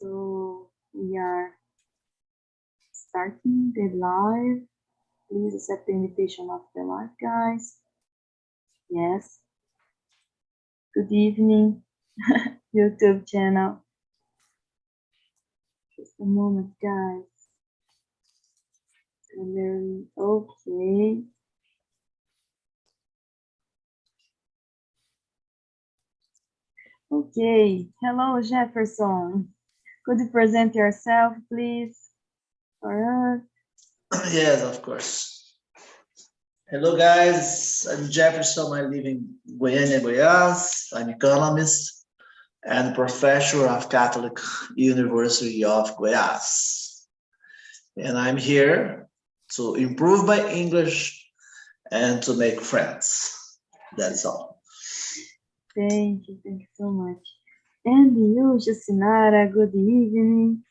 So we are starting the live. Please accept the invitation of the live, guys. Yes. Good evening, YouTube channel. Just a moment, guys. Okay. Okay. Hello, Jefferson. Could you present yourself, please, for us? Yes, of course. Hello, guys. I'm Jefferson. I live in Goiânia, Goiás. I'm economist and professor of Catholic University of Goiás. And I'm here to improve my English and to make friends. That's all. Thank you so much. And you, Jacinara, good evening.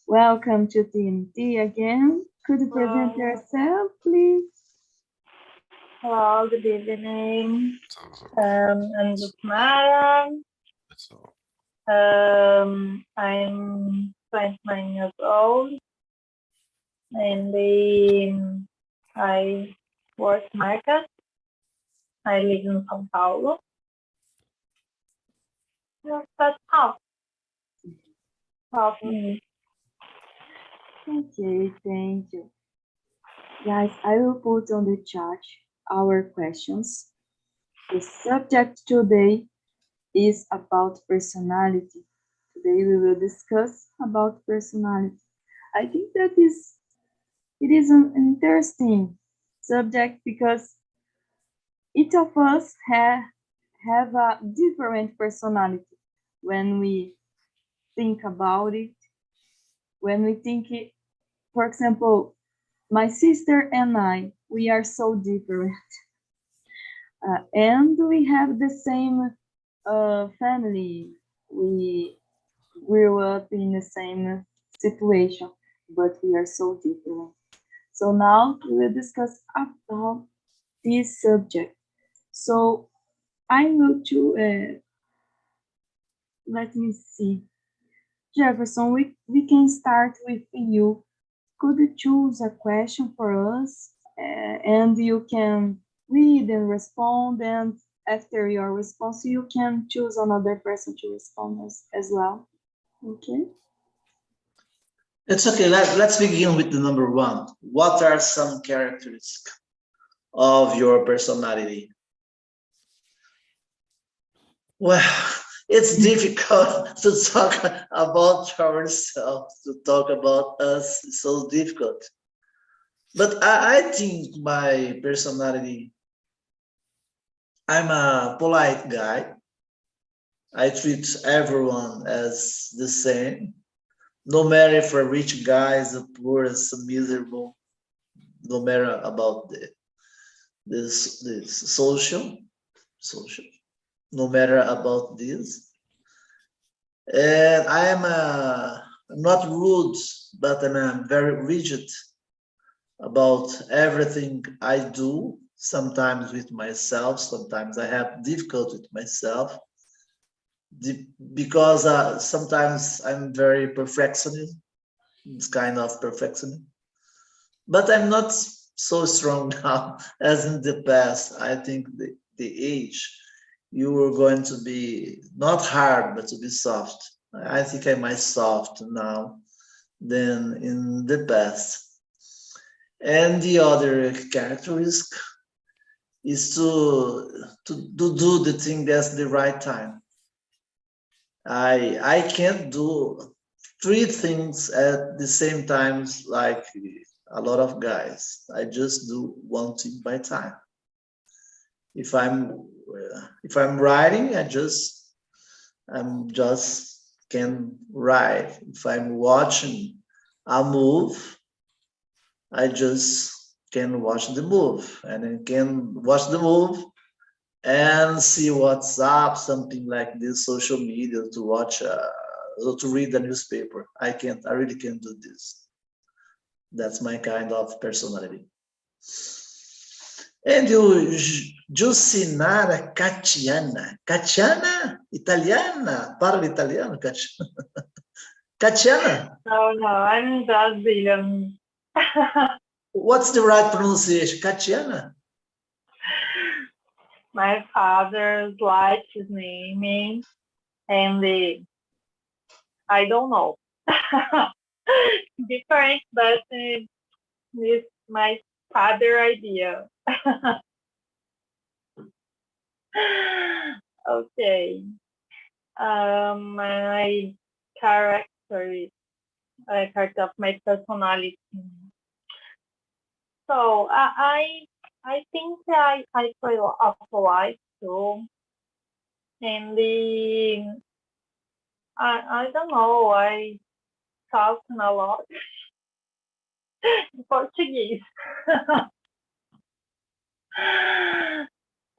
Welcome to TNT again. Could you present yourself, please? Hello, good evening. I'm Jacinara. I'm 29 years old, and I work market. I live in São Paulo. That's all. Okay, thank you. Guys, I will put on the chat our questions. The subject today is about personality. Today we will discuss about personality. I think that it is an interesting subject because each of us have a different personality when we think about it. When we think it, for example, my sister and I, we are so different. And we have the same family. We grew up in the same situation, but we are so different. So now we will discuss about this subject. So I'm going to, let me see. Jefferson, we can start with you. Could you choose a question for us? And you can read and respond, and after your response, you can choose another person to respond as well. Okay? It's okay. Let's begin with the number one. What are some characteristics of your personality? Well, it's difficult to talk about ourselves, to talk about us. It's so difficult. But I think my personality, I'm a polite guy. I treat everyone as the same. No matter if a rich guy is a poor, is a miserable, no matter about this social, no matter about this. And I am not rude, but I'm very rigid about everything I do, sometimes with myself, sometimes I have difficulty with myself, because sometimes I'm very perfectionist, this kind of perfectionist. But I'm not so strong now as in the past. I think the age, you were going to be not hard, but to be soft. I think I'm more soft now than in the past. And the other characteristic is to do the thing that's the right time. I can't do 3 things at the same time like a lot of guys. I just do one thing by time. If I'm writing, I'm just can write. If I'm watching a move, I just can watch the move, and I can watch the move and see what's up, something like this, social media, to watch, to read the newspaper. I really can't do this. That's my kind of personality. And you, Jucinara Catiana, Italiana, parla italiano, Catiana. Tatiana, No, I'm Brazilian. what's the right pronunciation? Tatiana? My father likes his name, and I don't know. Different, but it's my father idea. Okay. My character, part of my personality. So I think I feel polite too, and I don't know. I talk a lot in Portuguese,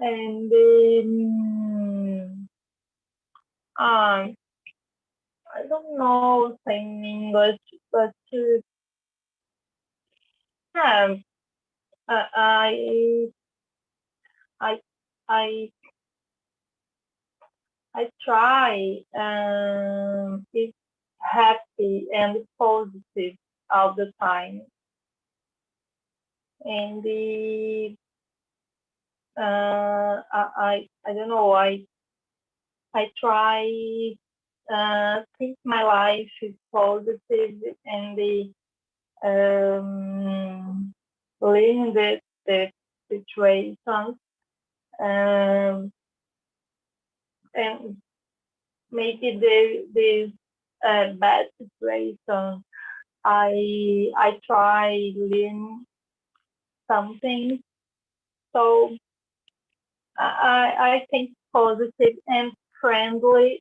and I don't know saying English, but um, I I I I try be happy and positive all the time, and I don't know. I try think my life is positive and learn the situations and maybe the bad situation. I try learn something. So I think positive and friendly.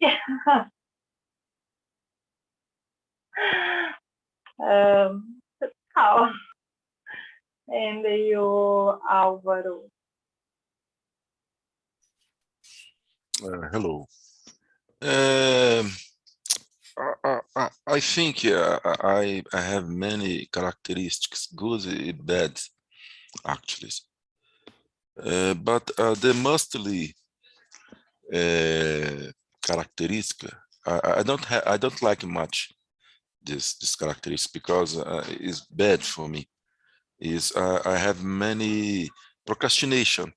That's how. And you, Álvaro. Hello. Um, I think I have many characteristics, good and bad, actually. But the mostly characteristic, I don't like much this characteristic because it's bad for me. Is I have many procrastination.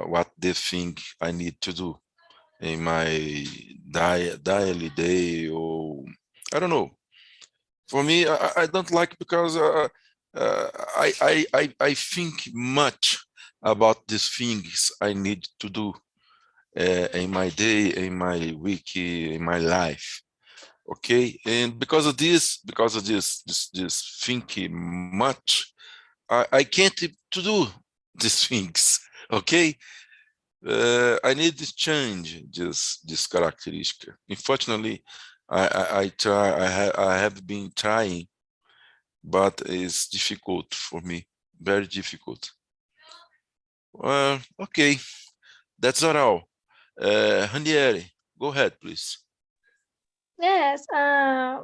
What the thing I need to do in my daily day, or I don't know. For me, I don't like because I think much about these things I need to do in my day, in my week, in my life. Okay, and because of this thinking much, I can't to do these things. Okay, I need to change this characteristic. Unfortunately, I try. I have been trying, but it's difficult for me. Very difficult. Okay, that's not all. Ranieri, go ahead, please. Yes, I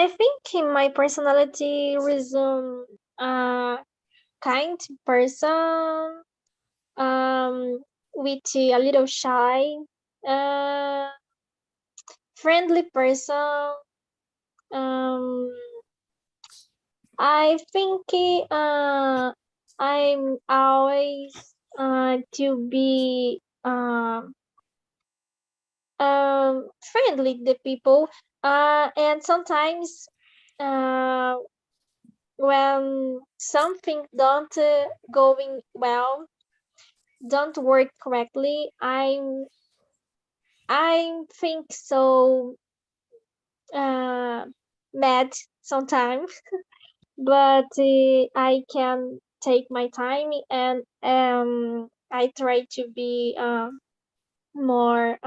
think in my personality resume kind person, with a little shy, uh, friendly person. Um, I think I'm always to be friendly the people, and sometimes uh, when something don't going well, don't work correctly, I think so mad sometimes, but I can take my time, and I try to be more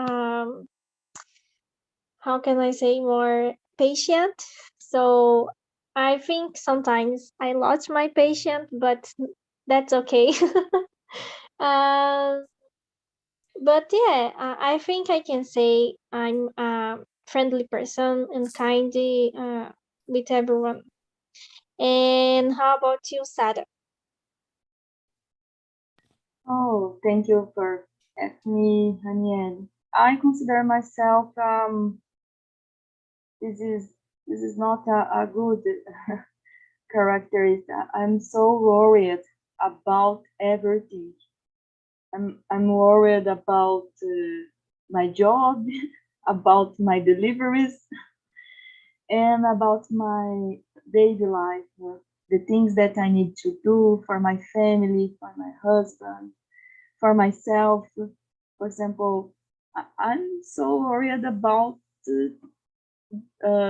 how can I say, more patient. So I think sometimes I lost my patience, but that's okay. uh, but yeah, I think I can say I'm a friendly person and kind with everyone. And how about you, Sada? Oh, thank you for asking me, Danielle. I consider myself this is not a good characteristic. I'm so worried about everything. I'm worried about my job, about my deliveries, and about my daily life, the things that I need to do for my family, for my husband, for myself. For example, I'm so worried about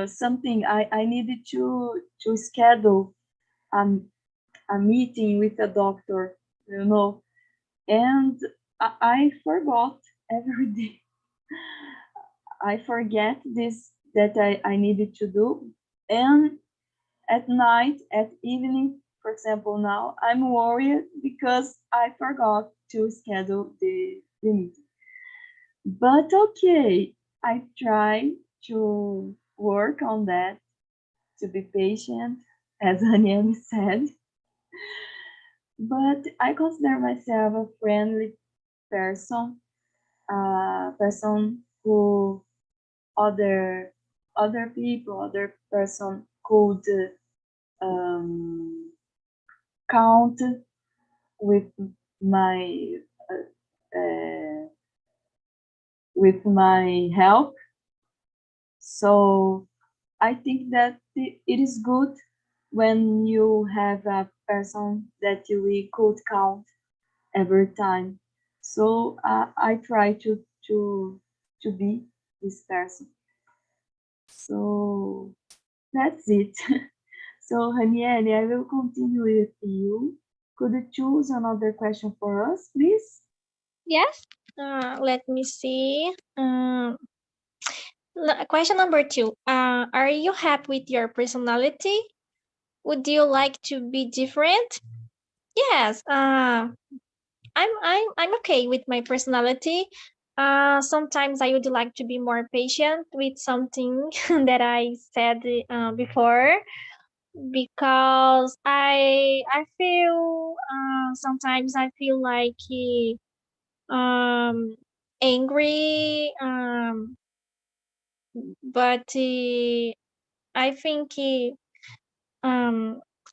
something. I needed to schedule a meeting with a doctor, and I forgot every day. I forget this that I needed to do. And at night, at evening, for example, now I'm worried because I forgot to schedule the meeting. But okay, I try to work on that, to be patient, as Aniane said. But I consider myself a friendly person, a person who other people, other person could count with my with my help. So I think that it is good when you have a person that we could count every time. So I try to be this person. So that's it. So Ranieri, I will continue with you. Could you choose another question for us, please? Yes. Let me see. Question number 2. Are you happy with your personality? Would you like to be different? Yes. I'm okay with my personality. Sometimes I would like to be more patient with something that I said before, because I feel sometimes I feel like um angry, but I think I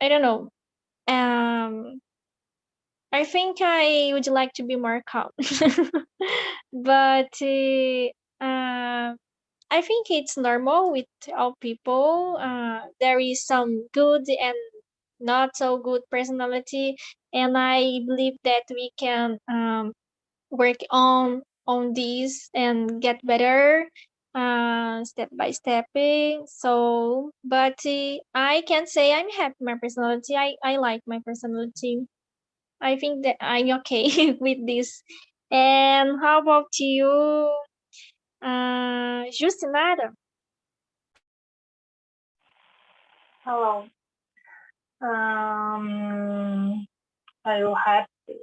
don't know. Um, I think I would like to be more calm, but I think it's normal with all people. There is some good and not so good personality, and I believe that we can work on this and get better step by step. So, but I can say I'm happy with my personality. I like my personality. I think that I'm okay with this. And how about you, Justinara? Hello. Are you happy?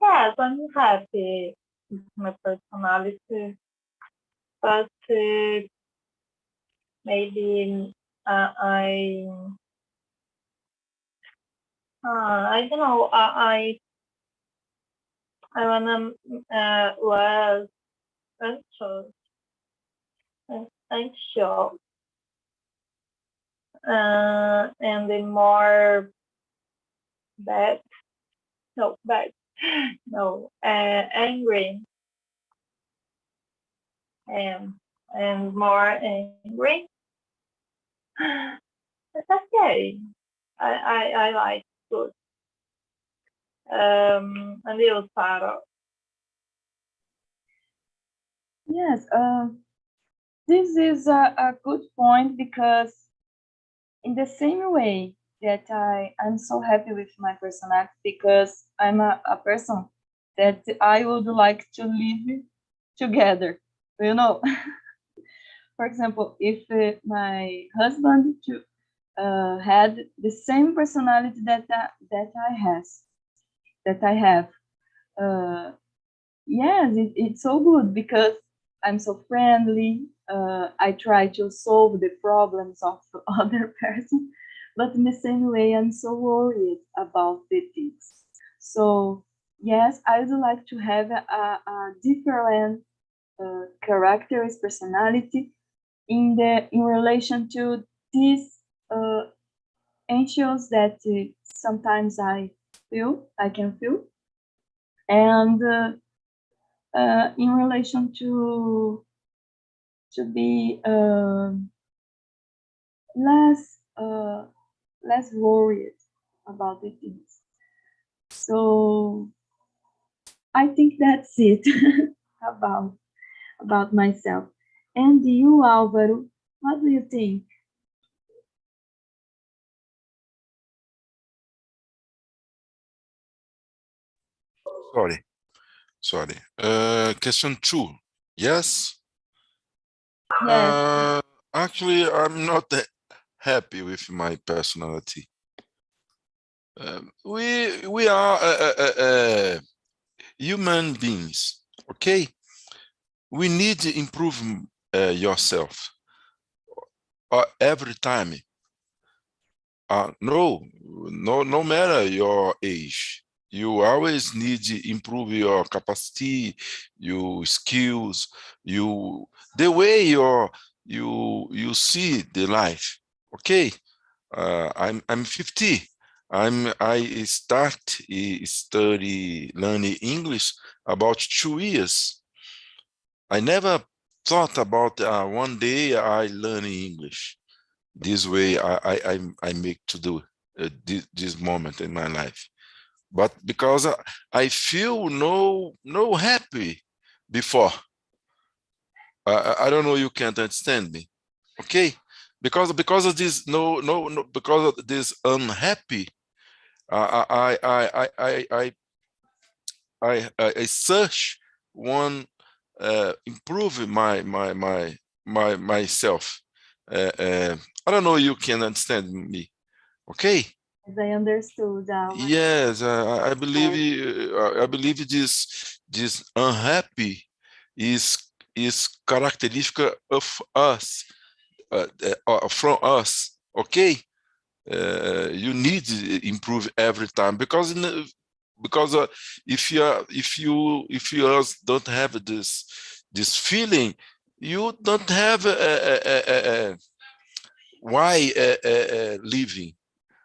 Yes, I'm happy with my personality, but maybe I don't know. I wanna less anxious, anxious, and the more bad. No, bad. No, angry and more angry. It's okay. I like good. And you, Sarah? Yes, this is a good point because in the same way that I'm so happy with my personality because I'm a person that I would like to live together, you know. For example, if my husband had the same personality that I have, yes, it's so good because I'm so friendly. I try to solve the problems of the other person, but in the same way, I'm so worried about the things. So yes, I would like to have a different characters, personality, in relation to these anxious that sometimes I can feel, and in relation to be less worried about the things. So I think that's it about myself. And you, Álvaro, what do you think? Sorry. Question 2. Yes? Yes. Actually, I'm not that happy with my personality. We are human beings, okay? We need to improve yourself every time. No matter your age, you always need to improve your capacity, your skills, the way you see the life. Okay, I'm 50. I start study learning English about 2 years. I never thought about one day I learn English. This way I make to do this moment in my life. But because I feel no happy before. I don't know, you can't understand me. Okay? Because of this because of this unhappy, I search one improve myself. I don't know, you can understand me. Okay? As I understood, Álvaro. Yes, I believe this unhappy is characteristic of us, from us. Okay, you need to improve every time, because if you don't have this feeling, you don't have why living.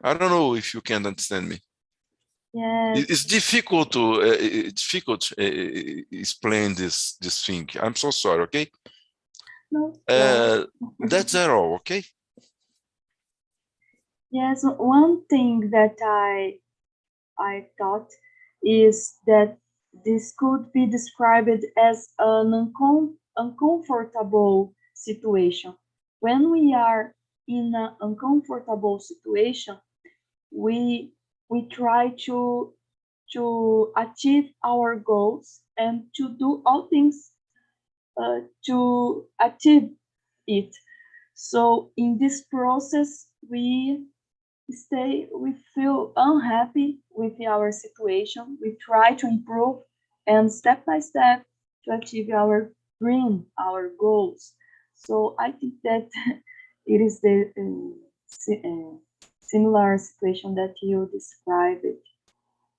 I don't know if you can understand me. Yes. It's difficult to explain this thing. I'm so sorry. Okay. No. That's all. Okay. Yes. One thing that I thought is that this could be described as an uncomfortable situation. When we are in an uncomfortable situation, we try to achieve our goals and to do all things to achieve it. So in this process, we feel unhappy with our situation. We try to improve and step by step to achieve our dream, our goals. So I think that it is the similar situation that you described.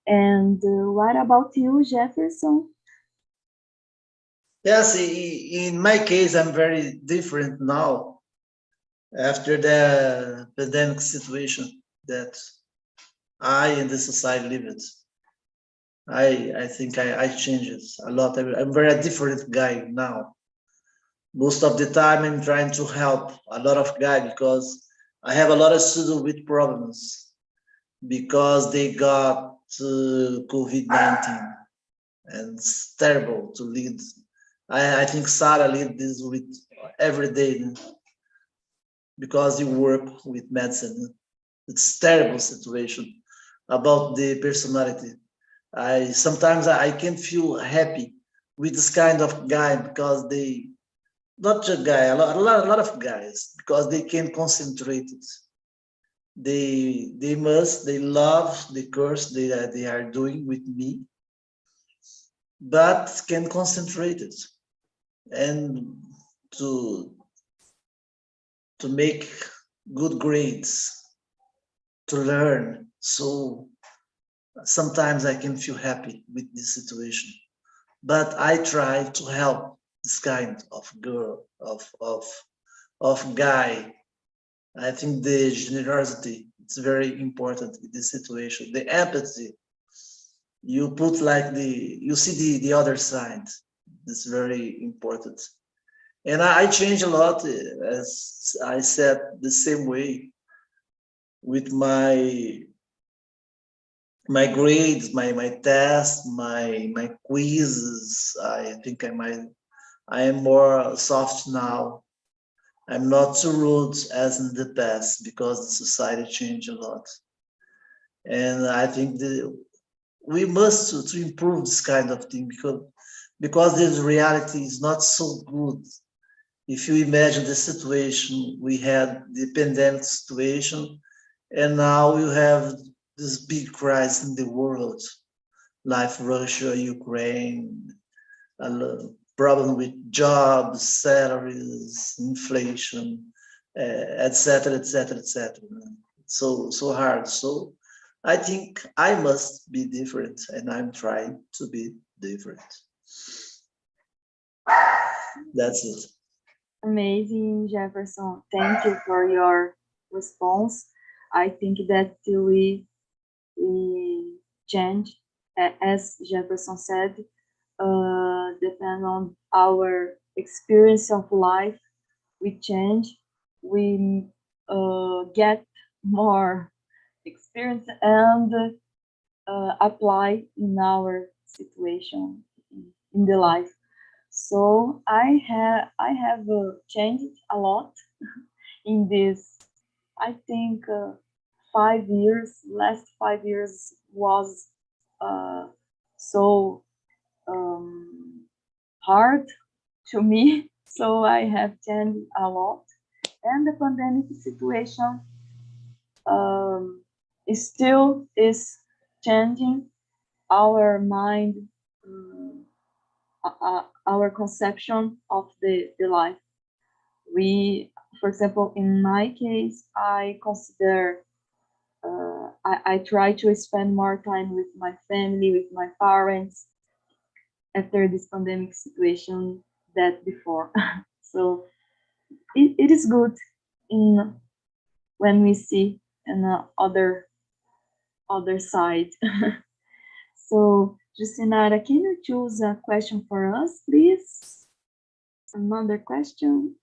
And what about you, Jefferson? Yes, in my case, I'm very different now after the pandemic situation that I and the society lived. I think I changed a lot. I'm very different guy now. Most of the time, I'm trying to help a lot of guys because I have a lot of students with problems because they got COVID-19, and it's terrible to lead. I think Sarah lead this with every day because you work with medicine. It's terrible situation about the personality. Sometimes I can feel happy with this kind of guy because they not just guy, a lot of guys, because they can concentrate it. They love the course they are doing with me, but can concentrate it and to make good grades, to learn. So sometimes I can feel happy with this situation, but I try to help this kind of girl, of of guy. I think the generosity, it's very important in this situation. The empathy, you put like you see the other side. It's very important. And I changed a lot, as I said, the same way with my grades, my tests, my quizzes. I think I am more soft now. I'm not so rude as in the past because the society changed a lot. And I think we must to improve this kind of thing because this reality is not so good. If you imagine the situation, we had the pandemic situation, and now you have this big crisis in the world, like Russia, Ukraine, problem with jobs, salaries, inflation, etc., etc., etc. So hard. So I think I must be different, and I'm trying to be different. That's it. Amazing, Jefferson. Thank you for your response. I think that we change, as Jefferson said, depend on our experience of life. We change, we get more experience and apply in our situation in the life. So I have changed a lot in this. I think 5 years. Last 5 years was so hard to me. So I have changed a lot, and the pandemic situation still is changing our mind. Our conception of the life. For example, in my case, I consider I try to spend more time with my family, with my parents after this pandemic situation than before. So it is good when we see an other side. So Justinara, can you choose a question for us, please? Another question?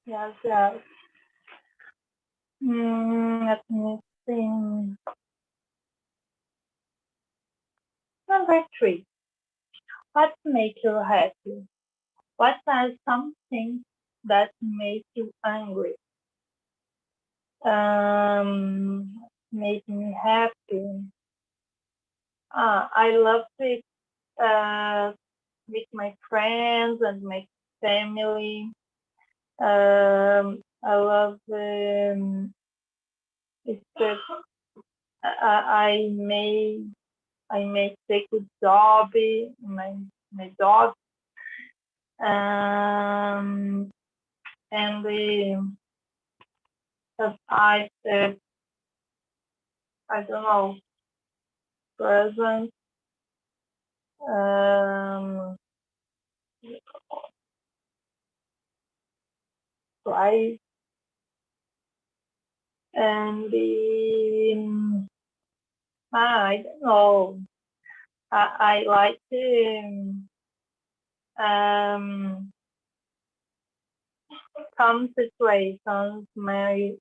Yes, yes. Let me think. Number 3. What makes you happy? What are some things that make you angry? Make me happy. I love to with my friends and my family. I love I may take a job, my dog, and I don't know, present. Right, and I don't know. I like to some situations. I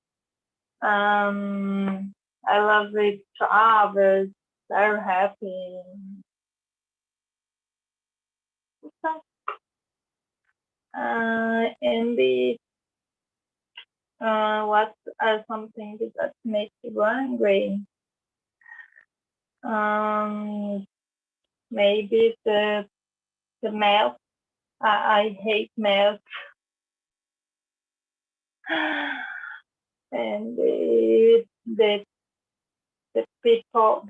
love it. Travel, very happy. And what are some things that make you angry? Maybe the math. I hate math. And the people.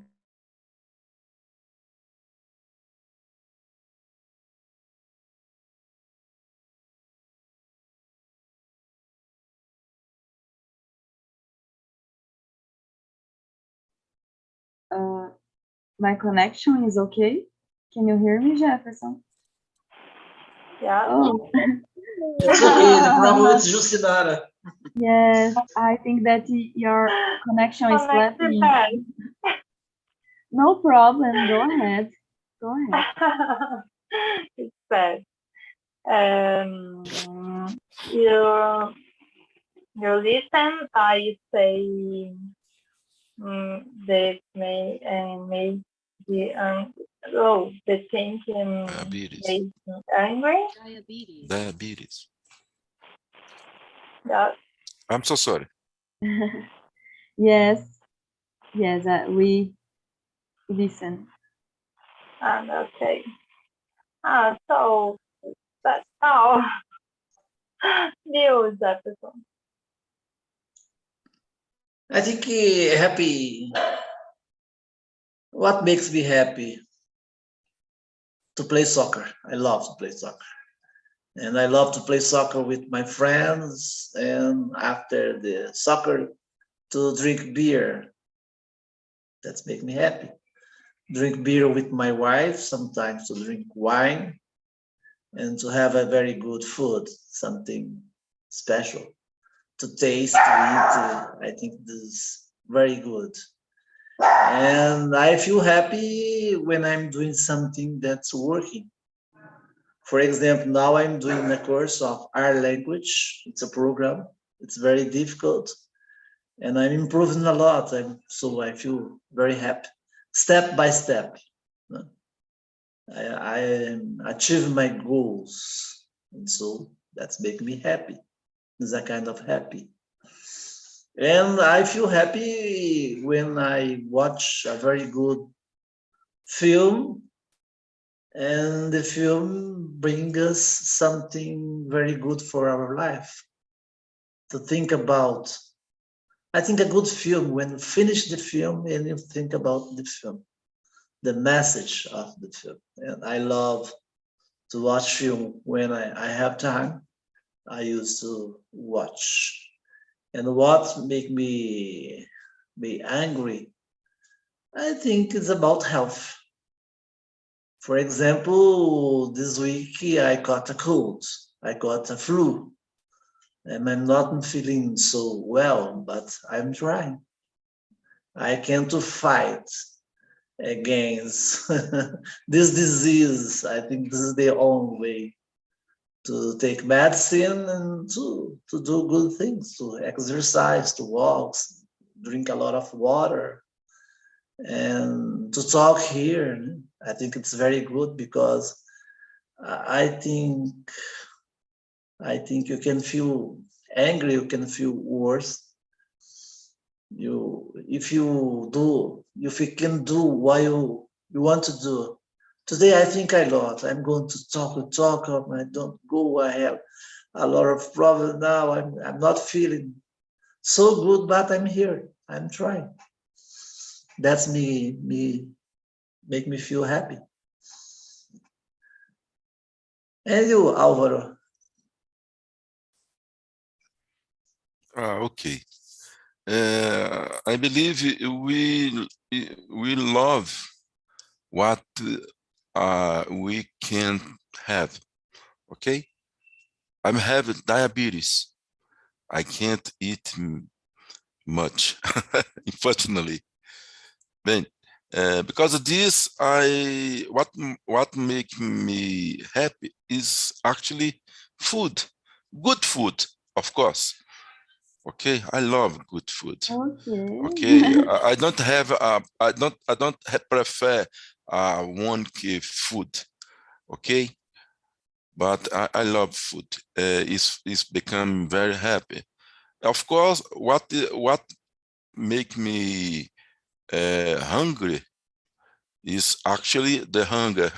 My connection is okay. Can you hear me, Jefferson? Yeah. Oh, It's okay. The problem is Jucinara. Yes, I think that your connection is Connection flapping. bad. No problem. Go ahead. Go ahead. It's bad. You listen. I say that may be the thinking Diabetes. makes me angry. Diabetes. Yeah. I'm so sorry. Yes, yes, we listen. And okay. So that's how news episode. I think happy. What makes me happy? To play soccer. I love to play soccer. And I love to play soccer with my friends. And after the soccer, to drink beer. That's make me happy. Drink beer with my wife, sometimes to drink wine, and to have a very good food, something special to taste, to eat. I think this is very good. And I feel happy when I'm doing something that's working. For example, now I'm doing a course of our language. It's a program. It's very difficult, and I'm improving a lot. So I feel very happy, step by step. I achieve my goals, and so that's making me happy. It's a kind of happy. And I feel happy when I watch a very good film, and the film brings us something very good for our life to think about. I think a good film, when you finish the film and you think about the film, the message of the film. And I love to watch film when I have time. I used to watch. And what make me be angry, I think it's about health. For example, this week I got a cold, I got a flu, and I'm not feeling so well, but I'm trying. I can to fight against this disease. I think this is the only way to take medicine and to do good things, to exercise, to walk, drink a lot of water, and to talk here. I think it's very good because I think you can feel angry, you can feel worse. If you can do what you want to do. Today I think a lot. I'm going to talk. I don't go. I have a lot of problems now. I'm not feeling so good, but I'm here. I'm trying. That's me make me feel happy. And you, Álvaro? Okay. I believe we love what we can have. Okay. I'm having diabetes. I can't eat much, unfortunately. Then, because of this, what make me happy is actually food, good food, of course. Okay, I love good food. Okay. Okay, I don't have I don't prefer one food. Okay, but I love food. It's become very happy. Of course, what make me hungry is actually the hunger.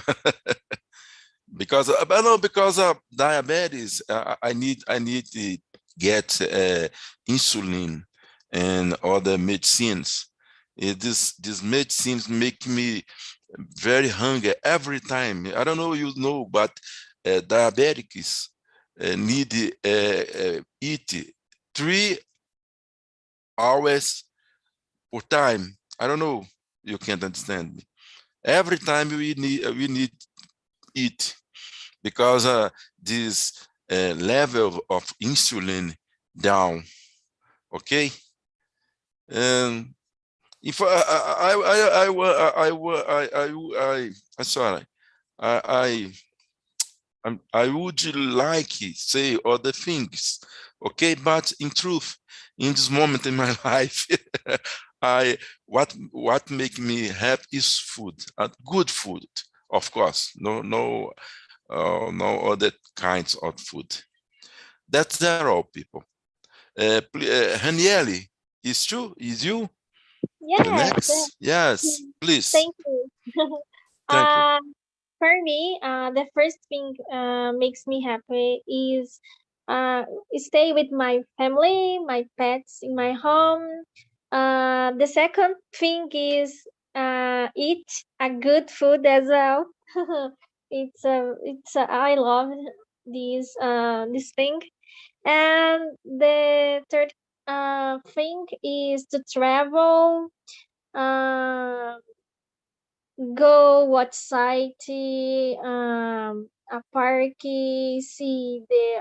Because I know because of diabetes, I need to get insulin and other medicines. These medicines make me very hungry every time. I don't know you know, but diabetics need eat 3 hours per time. I don't know. You can't understand me. Every time we need eat because this level of insulin down. Okay, and if I would like to say other things, okay, but in truth, in this moment in my life, what make me happy is food, good food, of course. No other kinds of food. That's all, people. Haniele, is true? Is you? The Yes, next? Yes, please. thank you. Thank you. For me, the first thing makes me happy is stay with my family, my pets in my home. The second thing is eat a good food as well. I love this thing. And the third thing is to travel, uh, go watch sight, a park, see the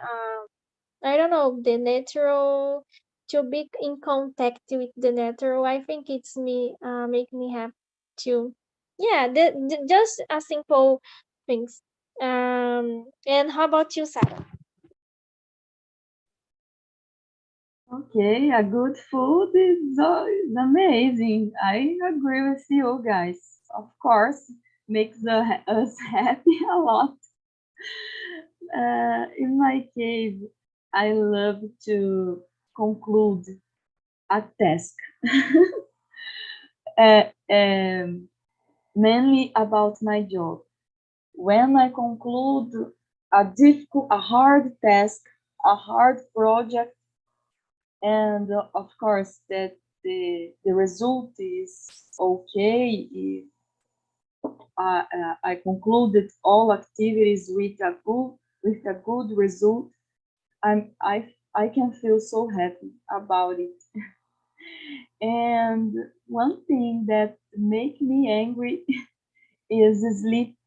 I don't know, the natural, to be in contact with the natural. I think it's me make me happy too. Yeah, just a simple things. And how about you, Sarah? Okay, a good food is amazing. I agree with you guys. Of course, makes us happy a lot. In my case, I love to conclude a task, mainly about my job. When I conclude a hard task, a hard project, and of course that the result is okay, if I concluded all activities with a good result, I can feel so happy about it. And one thing that make me angry is sleep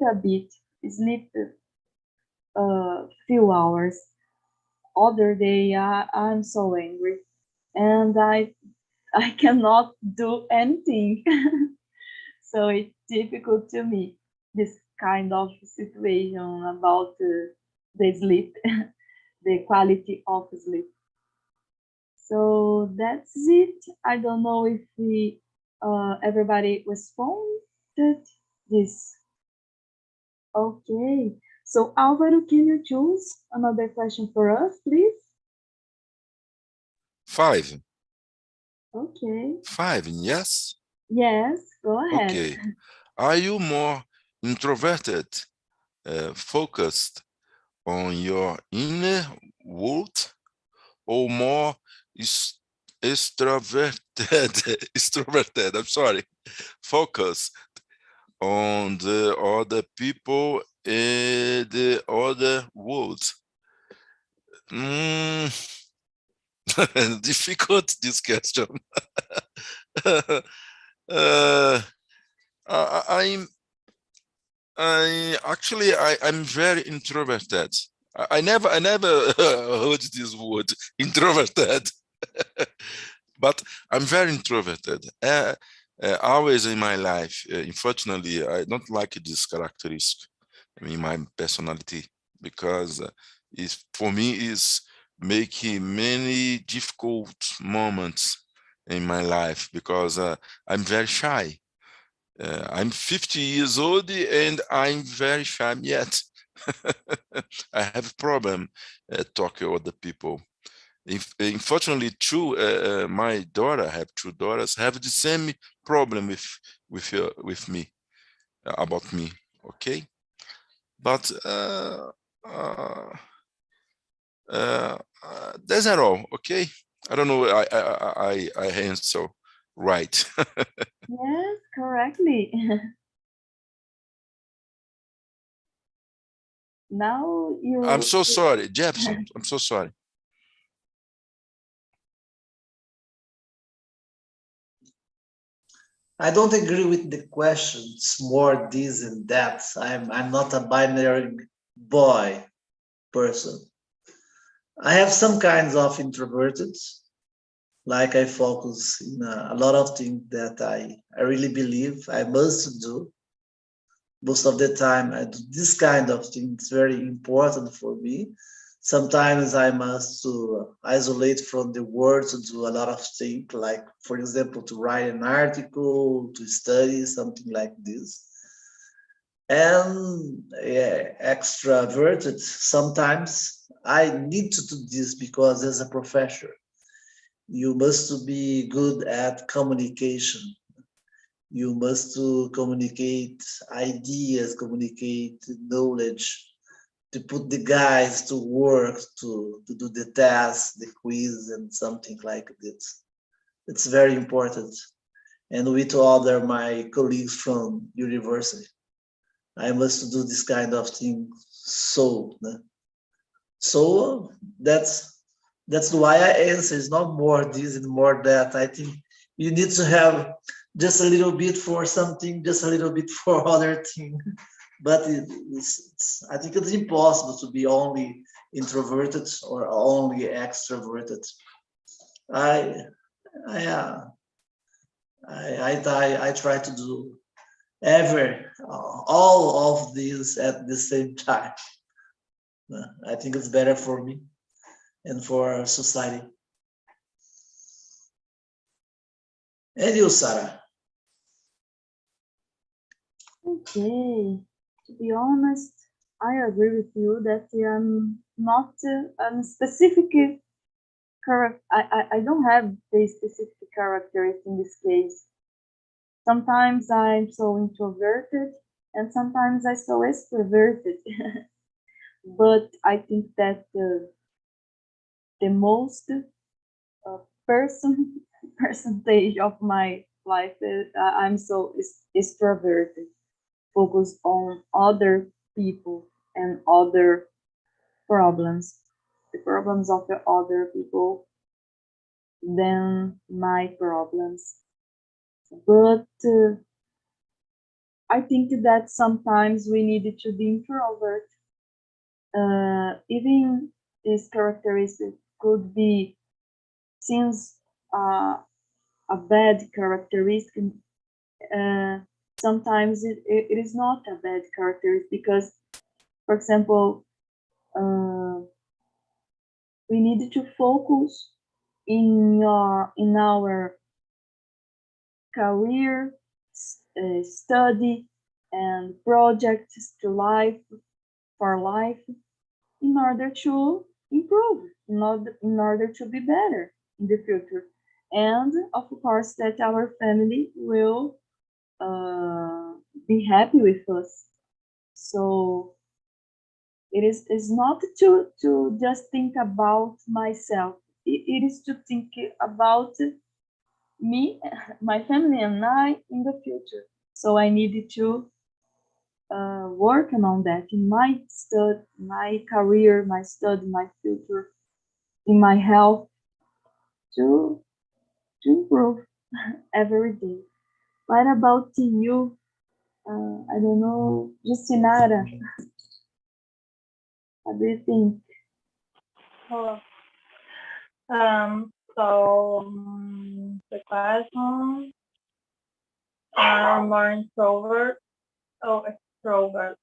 a bit, sleep few hours. Other day I'm so angry, and I cannot do anything. So it's difficult to me, this kind of situation about the sleep, the quality of sleep. So that's it. I don't know if everybody responded this. Okay. So Álvaro, can you choose another question for us, please? 5. Okay. 5, yes? Yes, go ahead. Okay. Are you more introverted, focused on your inner world, or more extroverted, extroverted, I'm sorry, focused on the other people in the other world? Difficult discussion. I'm very introverted. I never heard this word, introverted. But I'm very introverted. Always in my life, unfortunately, I don't like this characteristic in my personality, because for me is making many difficult moments in my life, because I'm very shy. I'm 50 years old and I'm very shy yet. I have a problem talking to other people. Unfortunately, my daughter, I have 2 daughters, have the same problem with me, about me. Okay, but that's not all. Okay, I don't know. I answer right. Yes, correctly. Now I'm so sorry, Jefferson. I'm so sorry. I don't agree with the questions, more this and that. I'm not a binary boy. person. I have some kinds of introverted, like I focus in a lot of things that I really believe I must do. Most of the time I do this kind of thing. It's very important for me. Sometimes I must to isolate from the world to do a lot of things, like for example, to write an article, to study, something like this. And yeah, extroverted, sometimes I need to do this because as a professor, you must be good at communication. You must to communicate ideas, communicate knowledge, to put the guys to work, to do the task, the quiz, and something like this. It's very important. And with other my colleagues from university, I must do this kind of thing. So that's why I answer. It's not more this and more that. I think you need to have just a little bit for something, just a little bit for other thing. But I think it's impossible to be only introverted or only extroverted. I I uh, I try to do all of these at the same time. I think it's better for me and for society. And you, Sarah? Okay. To be honest, I agree with you that I'm not a specific character. I don't have the specific characteristic in this case. Sometimes I'm so introverted and sometimes I'm so extroverted. But I think that the most percentage of my life is I'm so extroverted, focused on other people and other problems, the problems of the other people than my problems. But I think that sometimes we need to be introvert. Even this characteristic could be since a bad characteristic. Sometimes it is not a bad characteristic because, for example, we need to focus in our career, study, and projects to life for life in order to improve, in order to be better in the future, and of course that our family will be happy with us. So it is not to just think about myself. It is to think about me, my family, and I in the future. So I needed to working on that in my study, my career, my study, my future, in my health to improve every day. What about you? I don't know, Justinara, what do you think? Hello. So the question are more introvert or extrovert.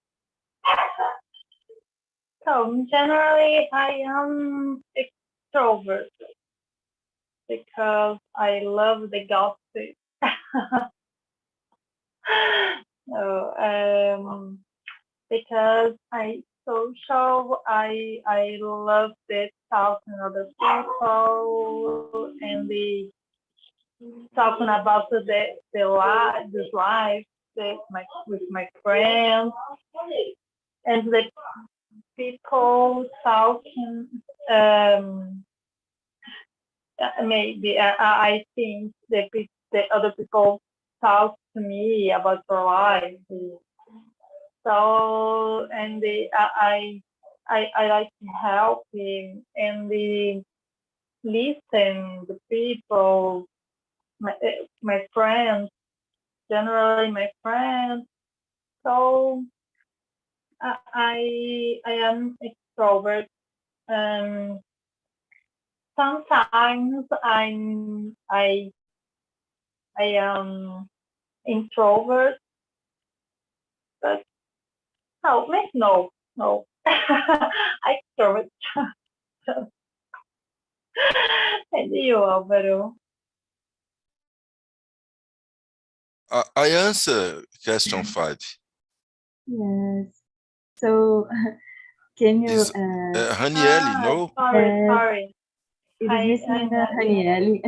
So generally, I am extrovert because I love the gossip. So, because I social, I love the talking other people and the talking about the life, this life, with my friends, and the people talking. Maybe I think the other people talk to me about their life. So and I like to help him and the listen the people, my friends, generally my friends. So I am extrovert. Um, Sometimes I am introvert, but no, maybe no. I extrovert. And you, Alvaro? I answer question 5. Yes. So can you This Ranieri, no? Sorry. it I is Miss Nina am Ranieri.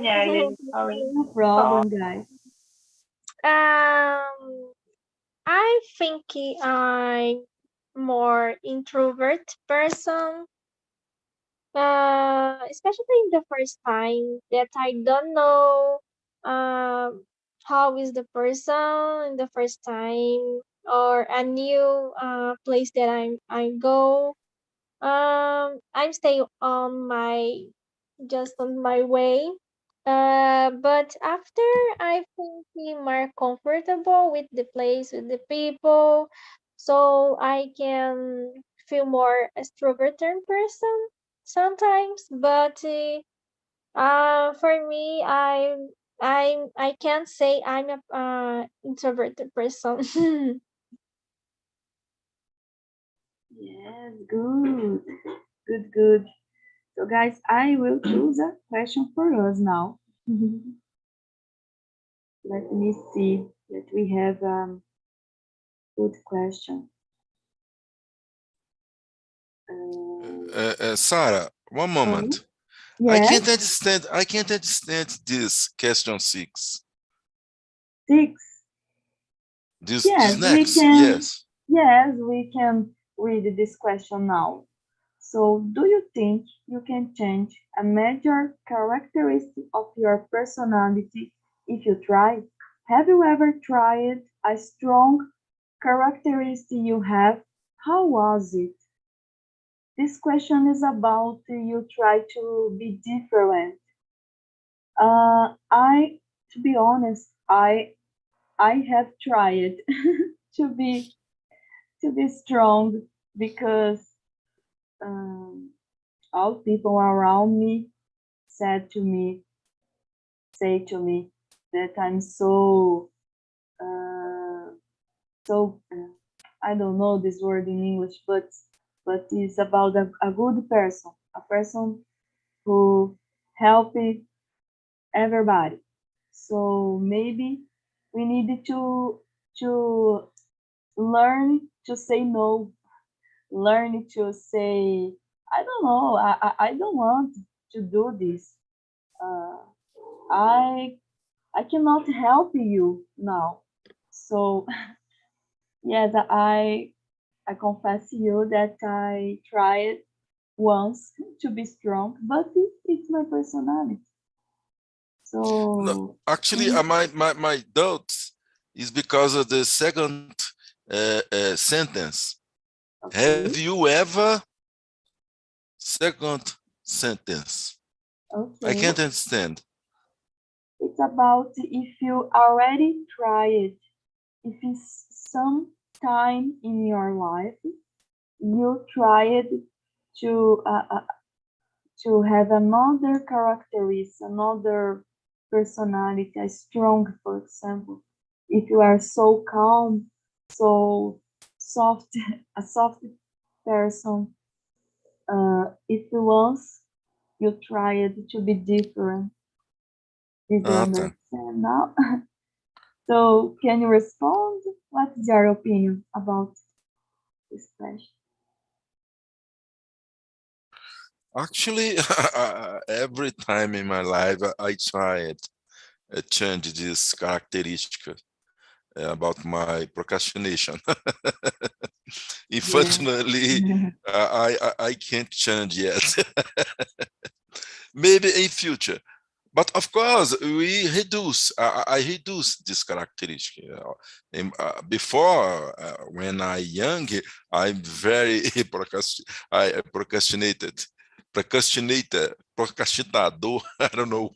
nearly sorry. No problem, guys. I think I'm more introvert person. Especially in the first time that I don't know how is the person in the first time or a new place that I go. I'm stay on my just on my way. But after I think I'm more comfortable with the place, with the people, so I can feel more extroverted person sometimes. But for me, I can't say I'm a introverted person. Yes, good. Good. So guys, I will choose a question for us now. Let me see that we have good question. Sarah, one moment. I Yes, can't understand this question 6. 6. This Yes, we next, can. yes. Yes, we can read this question now. So, do you think you can change a major characteristic of your personality if you try? Have you ever tried a strong characteristic you have? How was it? This question is about you try to be different. To be honest, I have tried to be strong because um, all people around me said to me, say to me that I'm I don't know this word in English, but it's about a good person, a person who help everybody. So maybe we need to learn to say no, learn to say I don't know, I don't want to do this. Uh, I I cannot help you now. So yes, I confess to you that I tried once to be strong, but it's my personality. No, So actually, my doubt is because of the second sentence. okay, Have you ever? Second sentence. I okay. can't understand. It's about if you already tried, if it's some time in your life you tried to uh, uh, to have another characteristic, another personality, a strong, for example. If you are so calm, so soft, a soft person, if once you tried to be different, did you Okay. understand now? So can you respond? What's your opinion about this question? Actually, every time in my life I tried change this characteristic about my procrastination. Unfortunately, I can't change yet. Maybe in future. But of course, we reduce. I reduce this characteristic. Before, when I young, I'm very procrastinador. I don't know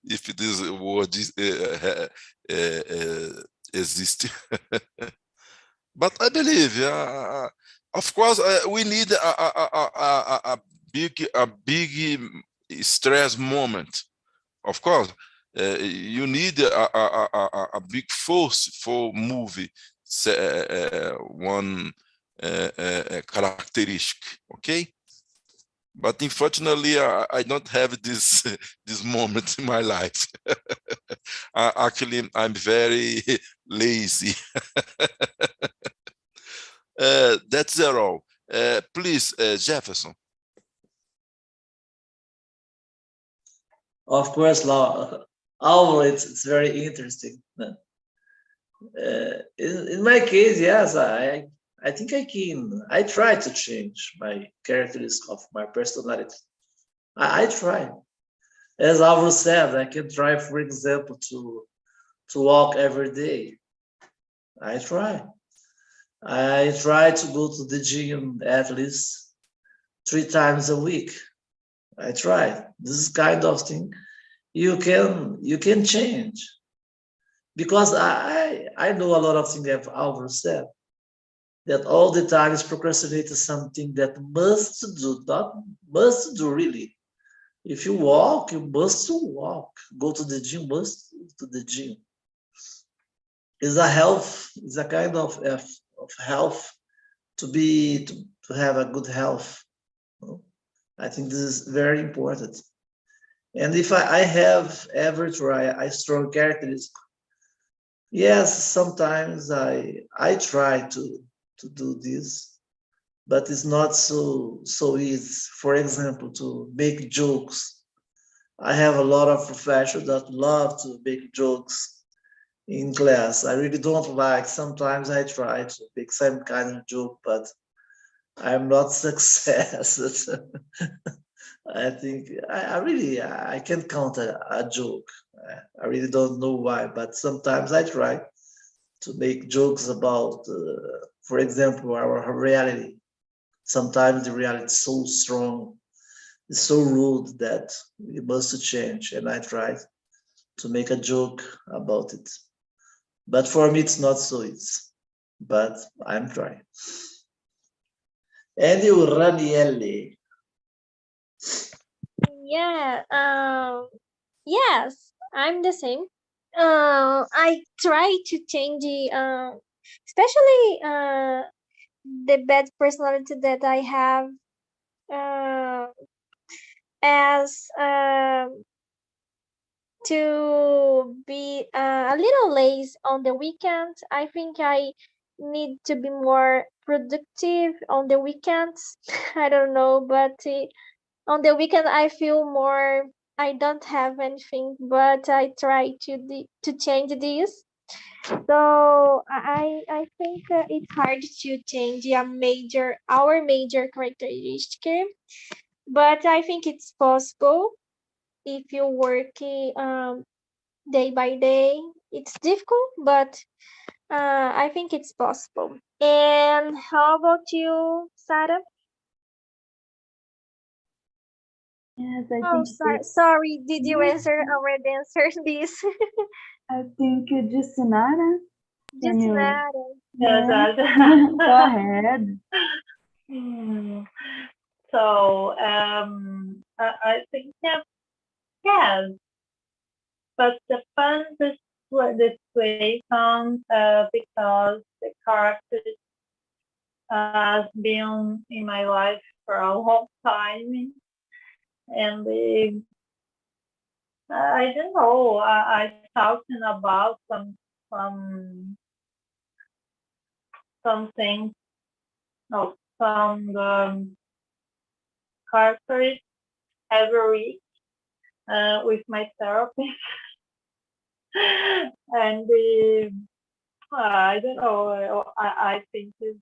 if this word exists. But I believe Of course, we need a big stress moment. Of course, you need a big force for movie one characteristic. Okay, but unfortunately, I don't have this this moment in my life. Actually, I'm very lazy. That's all. Please, Jefferson. Of course, Alvaro, it's very interesting. In my case, yes, I think I try to change my characteristics of my personality. I try. As Alvaro said, I can try, for example, to walk every day. I try. I try to go to the gym at least 3 times a week. I try. This is kind of thing you can change, because I know a lot of things that Alvaro said, that all the time is procrastinating something that must do, not must do really. If you walk, you must walk. Go to the gym, must to the gym. It's a health, it's a kind of health to have a good health. I think this is very important. And if I have ever tried a strong characteristic, yes, sometimes I try to do this, but it's not so easy. For example, to make jokes. I have a lot of professors that love to make jokes in class. I really don't like. Sometimes I try to make some kind of joke, but I'm not success. I think I really I can't count a joke. I really don't know why, but sometimes I try to make jokes about, for example, our reality. Sometimes the reality is so strong, it's so rude that we must change, and I try to make a joke about it. But for me, it's not so easy. But I'm trying. And you, Raniele. Yeah. Yes, I'm the same. I try to change the, especially the bad personality that I have, uh, as to be a little lazy on the weekends. I think I need to be more productive on the weekends. I don't know, but on the weekend I feel more. I don't have anything, but I try to change this. So I think it's hard to change our major characteristic, but I think it's possible if you work day by day. It's difficult, but I think it's possible. And how about you, Sarah? Yes, I Oh, think it's, sorry. Did you yes, already answer this? I think just Nara. Can Just you? Sarah. Yes, Yeah. Go ahead. Hmm. So I think that yes, but the fun display comes because the character has been in my life for a long time, and I don't know. I talking about some something, no, some characters every week with my therapist, and I don't know. I think it's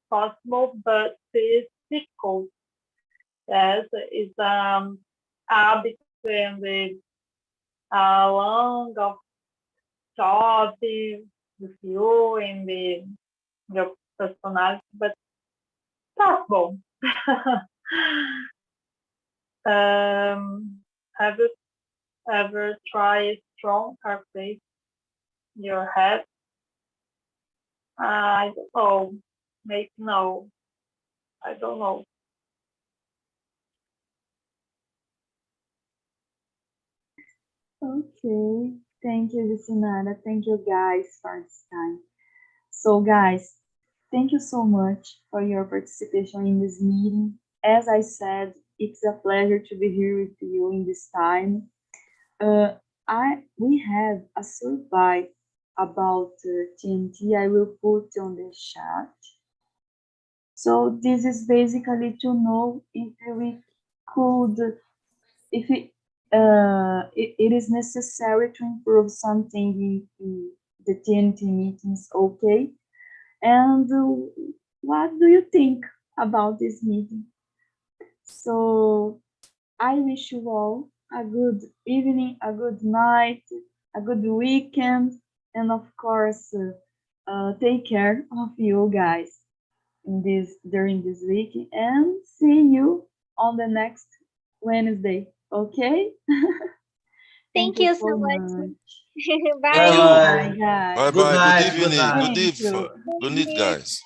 possible, but it's difficult. Yes, it's habit and the long of job with you and your personality, but possible. Have you ever tried strong carpet your head? I don't know. Maybe no. I don't know. Okay. Thank you, Lucinara. Thank you, guys, for this time. So, guys, thank you so much for your participation in this meeting. As I said, it's a pleasure to be here with you in this time. We have a survey about TNT. I will put on the chat. So this is basically to know if we could, if it is necessary to improve something in the TNT meetings, okay? And what do you think about this meeting? So I wish you all a good evening, a good night, a good weekend, and of course, take care of you guys during this week, and see you on the next Wednesday. Okay? Thank you so much. Bye Bye. bye. Bye, guys. Bye Good bye. night. Good Good evening. night. Good Thank eve. you. Good night, guys.